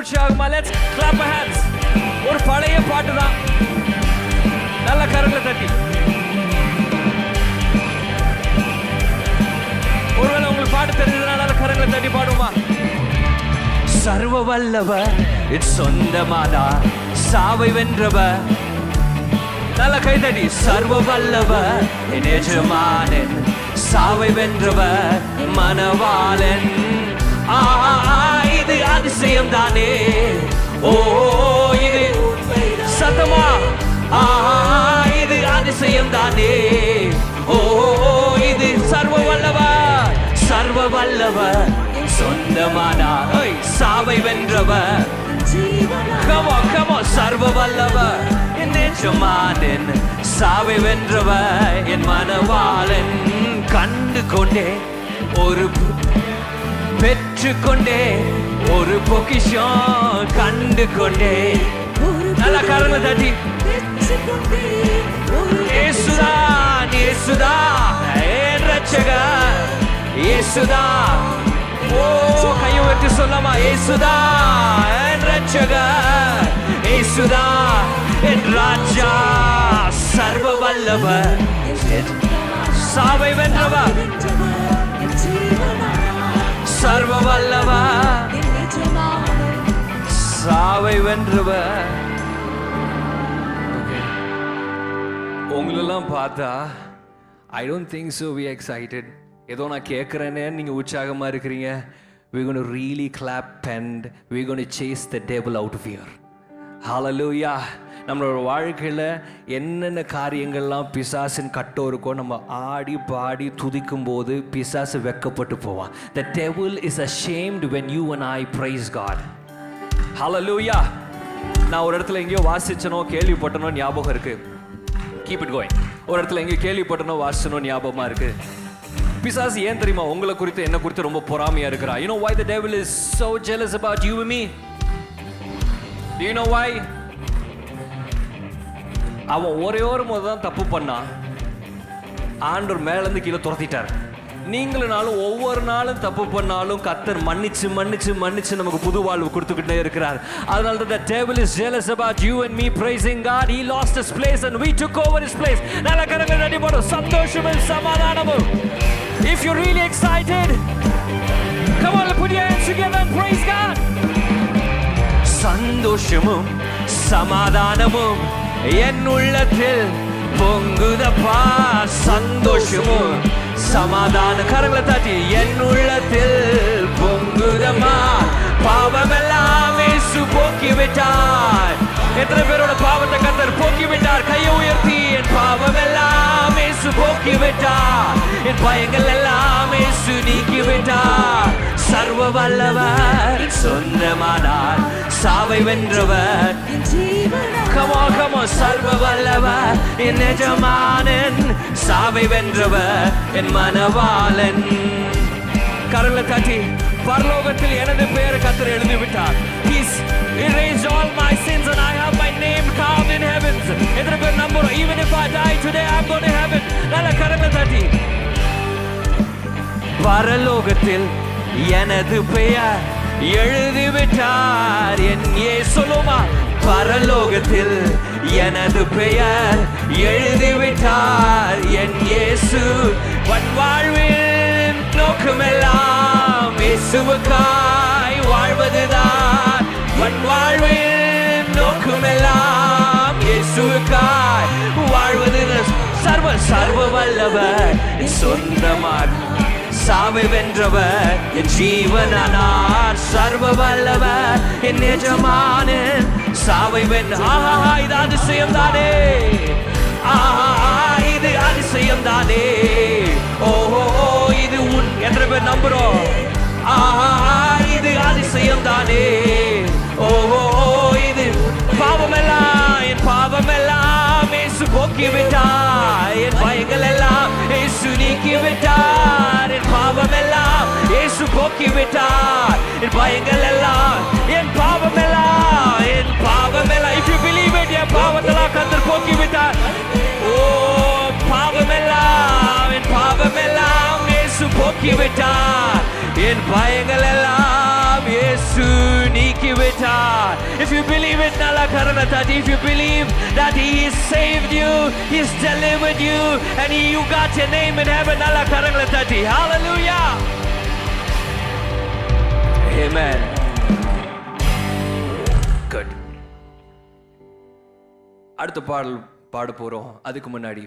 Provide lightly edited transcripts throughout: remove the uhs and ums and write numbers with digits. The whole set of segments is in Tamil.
உற்சாகமா let's clap our hands. ஒரு பழைய பாட்டு தான். நல்ல கரங்களை தட்டி. ஒருவேளை உங்களுக்கு பாட்டு தெரிஞ்சதுனால நல்ல கரங்களை தட்டி பாடுமா? சர்வ வல்லவர் என் சொந்தமானார், சாவை வென்றவர். நல்ல கை தட்டி. சர்வ வல்லவர் என் எஜமானன், சாவை வென்றவர் மனவாளன். இது அதிசயம் தானே. ஓ இது சத்தமா. இது அதிசயம் தானே. ஓ இது சர்வ வல்லவர், சர்வ வல்லவர் சொந்தமானார், சாவை வென்றவர். Come on, come on. சர்வ வல்லவர் என் எஜமானன், சாவை வென்றவர் என் மனவாளன். கண்டு கொண்டே ஒரு பெற்று கொண்டே ஒரு பொக்கிஷம், கண்டு கொண்டே. நல்ல கரங்களை தட்டி. இயேசுதான், இயேசுதான் என் ரட்சகர், இயேசுதான். ஓ கையை உயர்த்தி சொல்லமா? இயேசுதான் என் ரட்சகர், இயேசுதான் என் ராஜா. சர்வ வல்லவர், சாவை வென்றவர், சர்வ வல்லவர், சாவை வென்றவர். உங்களெல்லாம் பார்த்தா I don't think so we excited. ஏதோ நான் கேட்குறேன்னு நீங்கள் உற்சாகமாக இருக்கிறீங்க. we're going to really clap and we're going to chase the devil out of here. hallelujah. நம்மளோட வாழ்க்கையில் என்னென்ன காரியங்கள்லாம் பிசாசின் கட்டோ இருக்கோ, நம்ம ஆடி பாடி துதிக்கும் போது பிசாசு வெக்கப்பட்டு போவான். the devil is ashamed when you and I praise God. hallelujah. நான் ஒரு இடத்துல எங்கேயோ வாசிச்சனோ கேள்விப்பட்டனோ ஞாபகம் இருக்கு. keep it going. ஒரு இடத்துல எங்கேயோ கேள்விப்பட்டனோ வாசிச்சனோ ஞாபகமாக இருக்கு. பிசாசு ஏன் தெரியுமா உங்களை குறித்து என்ன குறித்து ரொம்ப பொறாமையா இருக்கிறா? you know why the devil is so jealous about you and me? do you know why? அவன் ஒரே ஒரு முறை தான் தப்பு பண்ணா, ஆண்டவர் மேலேருந்து கீழே துரத்திட்டார். நீங்களும் ஒவ்வொரு நாளும் தப்பு பண்ணாலும் கர்த்தர் மன்னிச்சு மன்னிச்சு மன்னிச்சு நமக்கு புது வாழ்வு கொடுத்துக்கிட்டே இருக்கிறார். அதனால தான் the devil is jealous about you and me praising God. He lost his place and we took over his place. நல்ல கரங்களை தட்டி போடு. சந்தோஷமும் சமாதானமும். If you're really excited, come on, put your hands together and praise God. சந்தோஷமும் சமாதானமும் என் உள்ளத்தில் பொங்குதப்பா. சந்தோஷமும் சமாதான கரங்களை தட்டி. என் உள்ளத்தில் பொங்குதமா. பாவமெல்லாம் இயேசு போக்கி விட்டார். எத்தனை பேரோட பாவத்தை கர்த்தர் போக்கி விட்டார்? கையை உயர்த்தி. என் பாவமெல்லாம் இயேசு போக்கி விட்டார், என் பயங்கள் எல்லாம் இயேசு நீக்கி விட்டார். சர்வ வல்லவர் சொந்தமானார், சாவை வென்றவர். come on, come on. சர்வ வல்லவர் என் எஜமானன், சாவை வென்றவர் என் மனவாளன். கரங்களை தட்டி. பரலோகத்தில் எனது பெயரை கர்த்தர் எழுதி விட்டார். He's erased all my sins and I have my name carved in heavens. எத்தனை பேர் நம்புறோம்? even if I die today I'm going to heaven. நல்ல கரங்களை தட்டி. பரலோகத்தில் எனது பெயர் எழுதி விட்டார் என் இயேசுமா. பரலோகத்தில் எனது பெயர் எழுதி விட்டார் என் இயேசு. வாழ்வில் நோக்கமெல்லாம் இயேசுவுக்காய் வாழ்வதுதான். வாழ்வில் நோக்கமெல்லாம் இயேசுவுக்காய் வாழ்வது. சர்வ வல்லவர் சொந்தமார், சாவை வென்றவர் என் ஜீவனானார். சர்வ வல்லவர் என் எஜமானன், சாவை வென்ற. இது அதிசயம் தானே. இது அதிசயம் தானே. ஓஹோ இது உன் எத்தனை பேர் நம்புறோம்? இது அதிசயம் தானே. ஓஹோ இது பாவமெல்லாம் என் பாவமெல்லாம் இயேசு போக்கி விட்டார். என் பயங்கள் எல்லாம் இயேசு நீக்கி விட்டார். என் பாவமெல்லாம் இயேசு போக்கி விட்டார். என் பயங்கள் எல்லாம் என் பாவமெல்லாம் என் பாவமெல்லாம். if you believe it, என் பாவத்தெல்லாம் கர்த்தர் போக்கி விட்டார். ஓ பாவமெல்லாம் என் பாவமெல்லாம் இயேசு போக்கி விட்டார். என் பயங்கள் எல்லாம் இயேசு நீக்கி விட்டார். If you believe it, nalla karana tati. If you believe that He has saved you, He has delivered you, and you got your name in heaven, nalla karana tati. Hallelujah. Amen. Good. அடுத்த பாடல் பாட போறோம். அதுக்கு முன்னாடி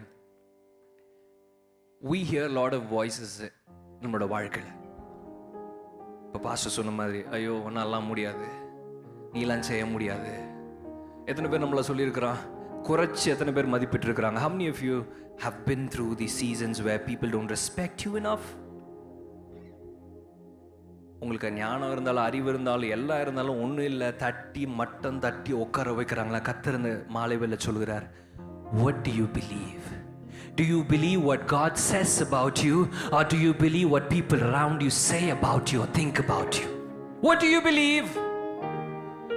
we hear a lot of voices நம்மளோட வாழ்க்கையில். இப்போ பாஸ்டர் சொன்ன மாதிரி, ஐயோ ஒன்னாலாம் முடியாது, நீலாம் செய்ய முடியாது. எத்தனை பேர் நம்மள சொல்லியிருக்கிறான், குறைச்சி எத்தனை பேர் மதிப்பிட்டு இருக்கிறாங்க. How many of you have been through these seasons where people don't respect you enough? உங்களுக்கு ஞானம் இருந்தாலும் அறிவு இருந்தாலும் எல்லாம் இருந்தாலும் ஒன்றும் இல்லை, தட்டி மட்டம் தட்டி உட்கார வைக்கிறாங்களா? கர்த்தர் மாலை வேளை சொல்கிறார், what do you believe? Do you believe what God says about you, or do you believe what people around you say about you or think about you? What do you believe?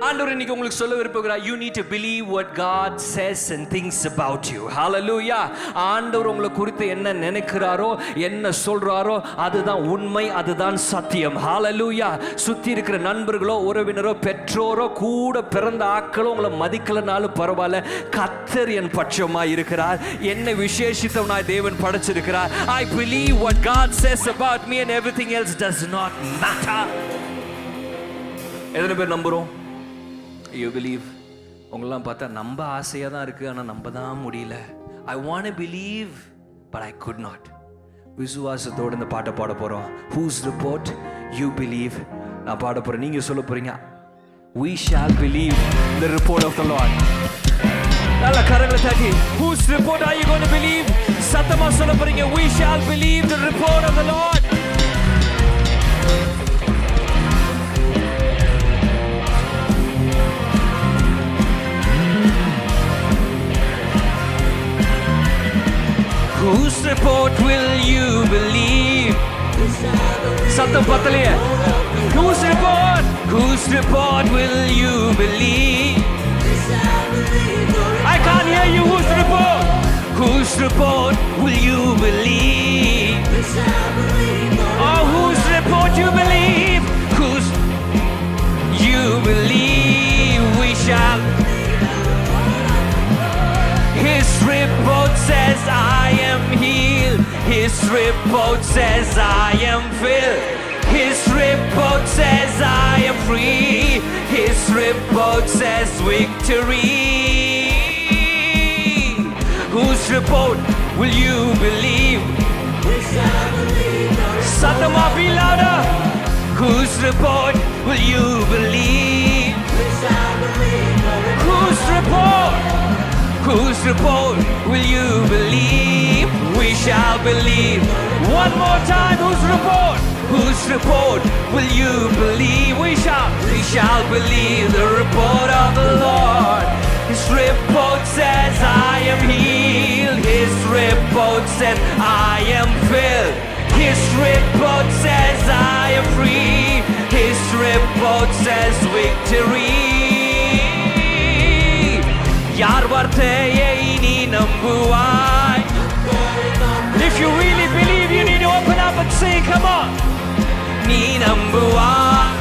ஆண்டவர் இன்னைக்கு உங்களுக்கு சொல்ல விரும்புகிறார், you need to believe what God says and thinks about you. Hallelujah. ஆண்டவர் உங்களை குறித்து என்ன நினைக்கிறாரோ என்ன சொல்றாரோ அதுதான் உண்மை, அதுதான் சத்தியம். Hallelujah. சுத்தி இருக்கிற நண்பர்களோ உறவினரோ பெற்றோரோ கூட பிறந்த ஆட்களோ உங்களை மதிக்கலனாலும் பரவாயில்ல, கர்த்தர் என் பட்சமா இருக்கிறார், என்னை விசேஷித்தவனாய் தேவன் படைச்சிருக்கிறார். I believe what God says about me and everything else does not matter. எத்தனை பேர் நம்புறோம்? You believe? உங்களெல்லாம் பார்த்தா நம்ப ஆசையாக தான் இருக்குது, ஆனால் நம்ப தான் முடியல. I want to believe but I could not. விசுவாசத்தோடு இந்த பாட்டை பாட போகிறோம். Whose report you believe? நான் பாட போகிறேன், நீங்கள் சொல்ல போகிறீங்க, we shall believe the report of the Lord. நல்ல கரங்களை தட்டி, whose report are you going to believe? சத்தமாக சொல்ல போகிறீங்க, we shall believe the report of the Lord. Whose report will you believe? Satam pataliye. Whose report? Whose report will you believe? I can't hear you. Whose report? Whose report will you believe? Oh, whose report you believe? Whose you believe? We shall. His report says I am healed. His report says I am filled. His report says I am free. His report says victory. Whose report will you believe? Satama, be louder. Whose report will you believe? Whose report? Whose report will you believe? We shall believe. One more time, whose report? Whose report will you believe? We shall believe the report of the Lord. His report says I am healed. His report says I am filled. His report says I am free. His report says victory. யார் வார்த்தையை நீ நம்புவாய்? If you really believe, you need to open up and say, come on. நீ நம்புவாய்?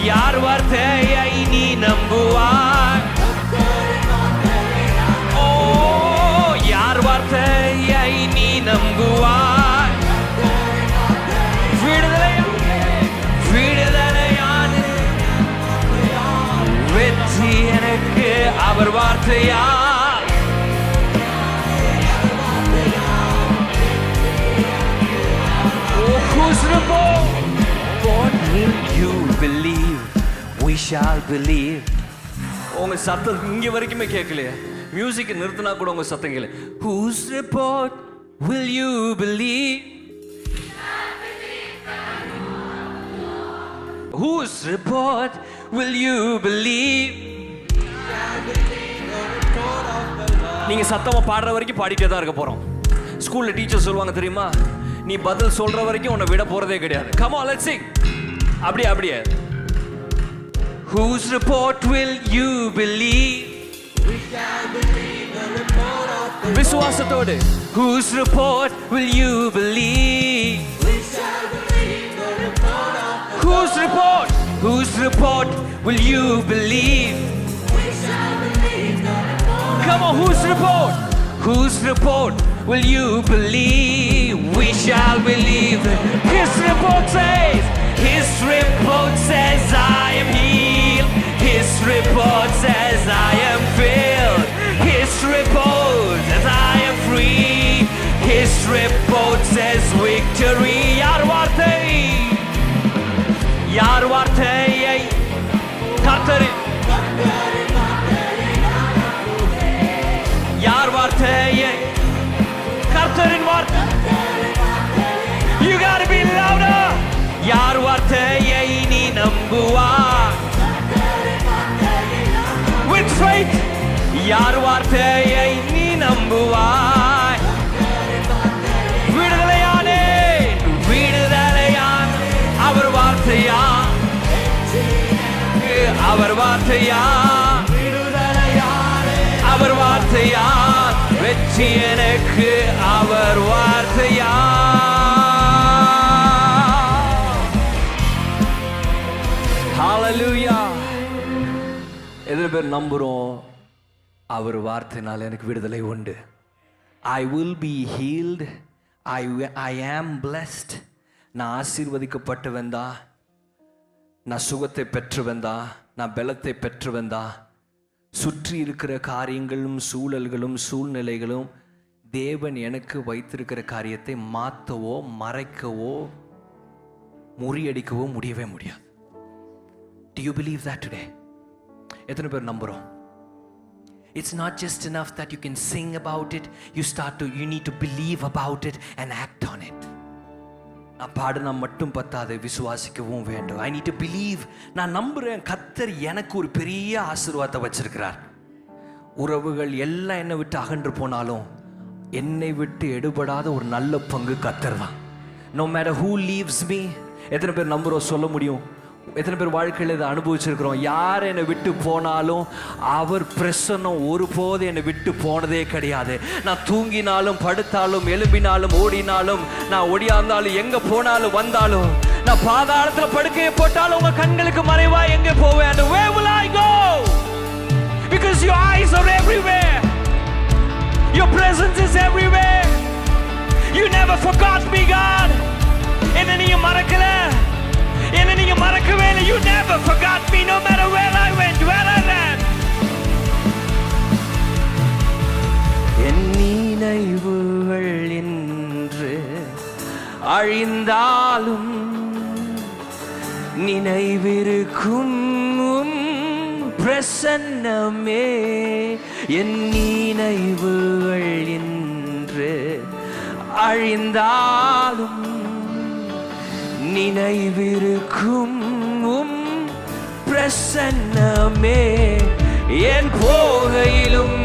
யார் வார்த்தையை நீ நம்புவாய்? ஓ, யார் வார்த்தையை நீ நம்புவாய்? விடுதலையானது வெற்றி எனக்கு அவர் வார்த்தையா? Whose report? What will you believe? We shall believe. உங்க சத்தம் இங்க வரைக்குமே கேட்கலையே, மியூசிக் நிறுத்தினா கூட உங்க சத்தம் கேட்கல. Whose report will you believe? Whose report will you believe? நீங்க சத்தமா பாடுற வரைக்கும் பாடிட்டே தான் இருக்க போறோம். ஸ்கூல்ல டீச்சர் சொல்லுவாங்க தெரியுமா, நீ பதில் சொல்ற வரைக்கும் உன்னை விட போறதே கிடையாது. Come on, let's sing. அப்படியே. Whose report will you believe? We shall believe the report of the Lord. விசுவாசத்தோடு. Whose report will you believe? We shall believe the report of the Lord. Whose whose report? Whose report will you believe? We shall believe the report. Come on, whose report? Whose report will you believe? We shall believe. His report says, His report says I am healed. His report says I am filled. His report says I am free. His report says victory. யார் வார்த்தையை கர்த்தரின் யார் வார்த்தையை கர்த்தரின் வார்த்தை. You gotta be louder. யார் வார்த்தையை நீ நம்புவாய் with faith. யார் வார்த்தையை நீ நம்புவாய். விடுதலையானே விடுதலையான் அவர் வார்த்தையா, அவர் வார்த்தையா, அவர் வார்த்தையா, வெற்றி எனக்கு அவர் வார்த்தையா. ஹalleluya. எத்தனை பேர் நம்புறோம் அவர் வார்த்தையினால் எனக்கு விடுதலை உண்டு? I will be healed. I am blessed. நான் ஆசீர்வதிக்கப்பட்டவன் தான், நான் சுகத்தை பெற்றவன் தான், நான் பலத்தை பெற்றவன் தான். சுற்றி இருக்கிற காரியங்களும் சூழல்களும் சூழ்நிலைகளும் தேவன் எனக்கு வைத்திருக்கிற காரியத்தை மாற்றவோ மறைக்கவோ முறியடிக்கவோ முடியவே முடியாது. Do you believe that today? எத்தனை பேர் நம்புறோம்? It's not just enough that you can sing about it. You need to believe about it and act on it. நான் பாடினா மட்டும் பத்தாது, விசுவாசிக்கவும் வேண்டும். I need to believe. நான் நம்புறேன் கர்த்தர் எனக்கு ஒரு பெரிய ஆசீர்வாதத்தை வச்சிருக்கிறார். உறவுகள் எல்லாம் என்னை விட்டு அகன்று போனாலும் என்னை விட்டு எடுபடாத ஒரு நல்ல பங்கு கர்த்தர் தான். No matter who leaves me. எத்தனை பேர் நம்புறோம் சொல்ல முடியும்? எத்தனை பேர் வாழ்க்கையில் இதை அனுபவிச்சிருக்கிறோம்? யார் என்னை விட்டு போனாலும் அவர் பிரசன்னம் ஒருபோது என்னை விட்டு போனதே கிடையாது. நான் தூங்கினாலும் படுத்தாலும் எழும்பினாலும் ஓடினாலும் நான் ஒடியாந்தாலும் எங்க போனாலும் வந்தாலும் நான் பாதாளத்தில் படுக்கையை போட்டாலும் உங்க கண்களுக்கு மறைவா எங்க போவேன்? Where will I go? Because your eyes are everywhere. Your presence is everywhere. You never forgot me, God. என்ன நீங்க மறக்கல, என்ன நீங்க மறக்கவே இல்லை. You never forgot me, no matter where I went, where I ran. என் நினைவுகள் என்று அழிந்தாலும் நினைவிருக்கும் பிரசன்னமே. என் நினைவுகள் என்று அழிந்தாலும் நினைவிருக்கும் பிரசன்னமே. என் போகையிலும்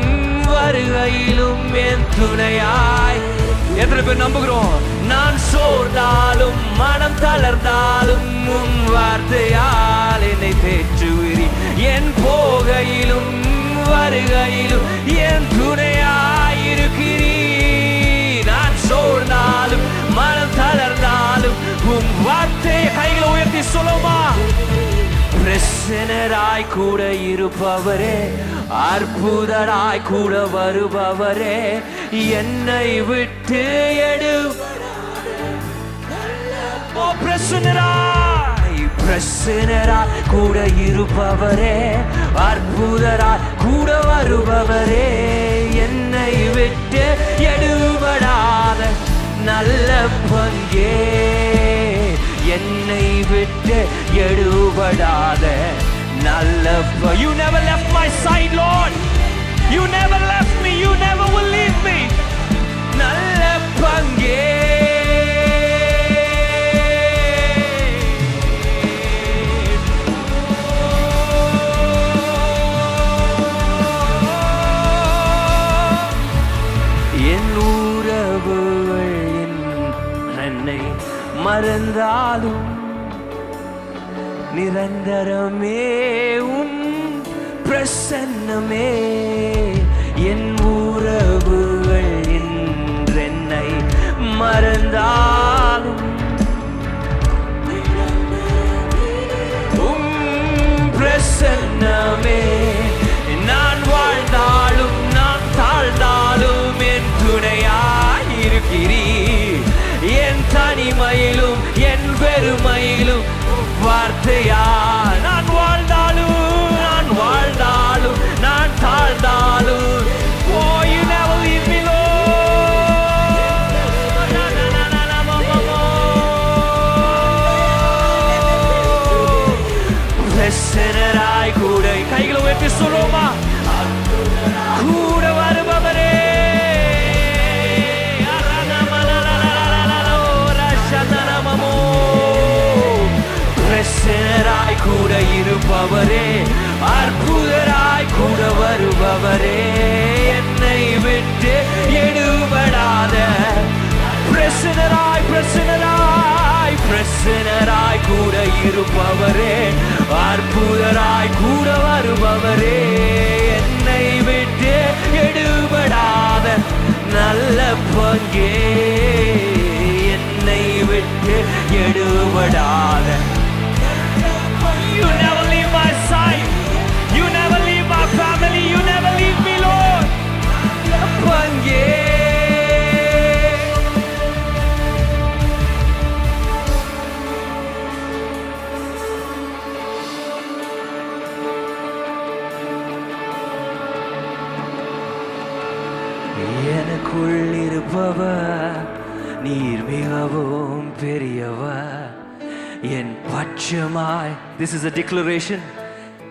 வருகையிலும் என் துணையாய். எத்தனை பேர் நம்புகிறோம்? நான் சோர்ந்தாலும் மனம் தளர்ந்தாலும் உன் வார்த்தையால் என்னை தேற்றுகிறீ. என் போகையிலும் வருகையிலும் என் துணையாய் இருக்கிறீ. நான் சோர்ந்தாலும் மனம் தளர்ந்தாலும் உன் வார்த்தையை கைகளை உயர்த்தி சொல்லுமா? பிரசன்னராய் கூட இருப்பவரே, அற்புதராய் கூட வருபவரே, என்னை விட்டு எடு. பிரசன்னராய் கூட இருப்பவரே, அற்புதராய் கூட வருபவரே, என்னை விட்டு எடுபடாத நல்ல பங்கே, என்னை விட்டு எடுபடாத நல்ல. You never left my side, Lord. You never left me. You never will leave me. நல்ல பங்கே. மறந்தாலும் நிரந்தரமே உன் பிரசன்னமே. என் உறவுகள் என்றென்னை மறந்தாலும் வார்த்தையா நான் வாழ்ந்தாலும் நான் தாழ்ந்தாலும் Oh, you never leave me, Lord. Na, na, na, na, na, ma, ma, ma. பிரசன்னராய் கூட கைகளை உயர்த்தி சொல்லுவோமா கூட வருபவரே பிரசன்னராய் கூட இருப்பவரே அற்புதராய் கூட வருபவரே என்னை விட்டு எடுபடாத பிரசன்னராய் கூட இருப்பவரே அற்புதராய் கூட வருபவரே என்னை விட்டு எடுபடாத நல்ல பங்கே என்னை விட்டு எடுபடாத You never leave my side. You never leave my family. You never leave me, Lord. பங்கே எனக்குள் இருப்பவர் நீர் மிகவும் பெரியவர் என் பட்சமாய். This is a declaration.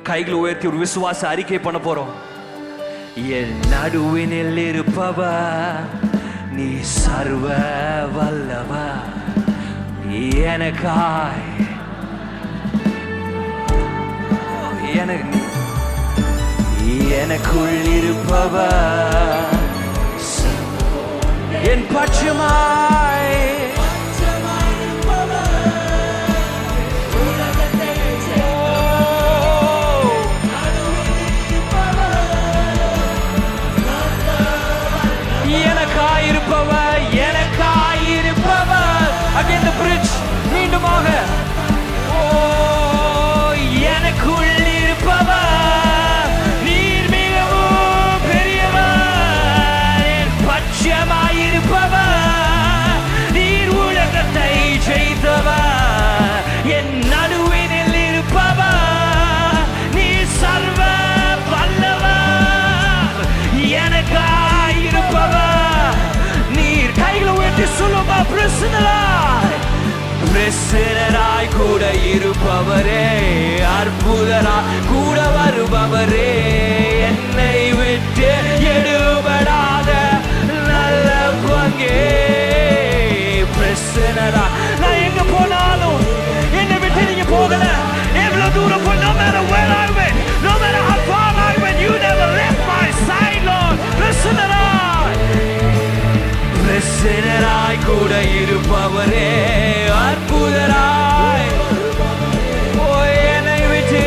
கைகளை உயர்த்தி ஒரு விசுவாச அறிக்கை பண்ண போறோம். என் நடுவினில் இருப்பவர் நீ சர்வ வல்லவர் எனக்காய் எனக்குள் இருப்பவர் என் பட்சமாய் எனக்காயிருப்பவர் again the bridge மீண்டுமாக எனக்குள் இருப்பவர் நீர் மிகவும் பெரியவர் என் பட்சமாயிருப்பவர் நீர் உலகத்தை ஜெயித்தவர் என் நடுவினில் இருப்பவர் நீர் சர்வ வல்லவர் எனக்காயிருப்பவர் கைகளை உயர்த்தி சொல்லுமா பிரசன்னராய் கூட இருப்பவரே அற்புதராய் கூட வருபவரே என்னை விட்டு எடுபடாத நல்ல பங்கே பிரசன்னராய் நான் எங்க போனாலும் என்னை விட்டு நீங்க போகல எவ்வளவு தூரம் போய் no matter where I went no matter how far I went you never left my side Lord பிரசன்னராய் கூட இருப்பவரே அற்புதராய் என்னை விட்டு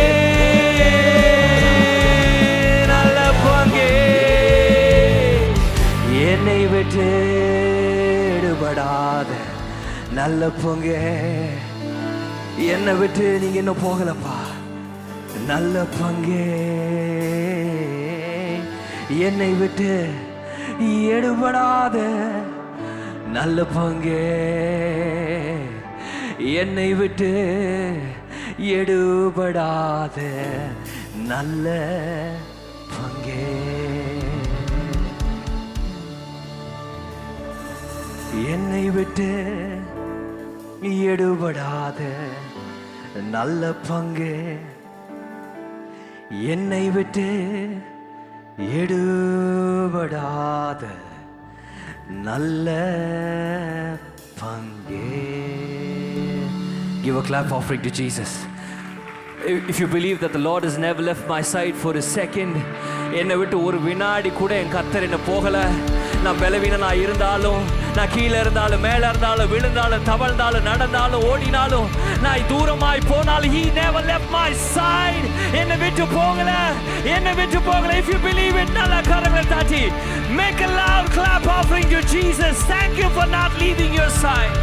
நல்ல பங்கே என்னை விட்டு எடுபடாத நல்ல பங்கே என்னை விட்டு நீங்க இன்னும் போகலப்பா நல்ல பங்கே என்னை விட்டு எடுபடாத நல்ல பங்கே என்னை விட்டு எடுபடாத நல்ல பங்கே என்னை விட்டு எடுபடாத நல்ல பங்கே என்னை விட்டு எடுபடாத நல்ல பங்கே. Give a clap offering to Jesus. If you believe that the Lord has never left my side for a second, என்னை விட்டு ஒரு வினாடி கூட என் கர்த்தர் என்ன போகல. நான் பலவீனனா இருந்தாலும், நான் கீழே இருந்தாலும், மேலே இருந்தாலும், விழுந்தாலும், தவழ்ந்தாலும், நடந்தாலும், ஓடினாலும், நான் தூரமாய் போனாலும், He never left my side. என்னை விட்டு போகல, என்னை விட்டு போகல. If you believe it, நல்லா கரங்களை தட்டி make a loud clap offering to Jesus. Thank you for not leaving your side.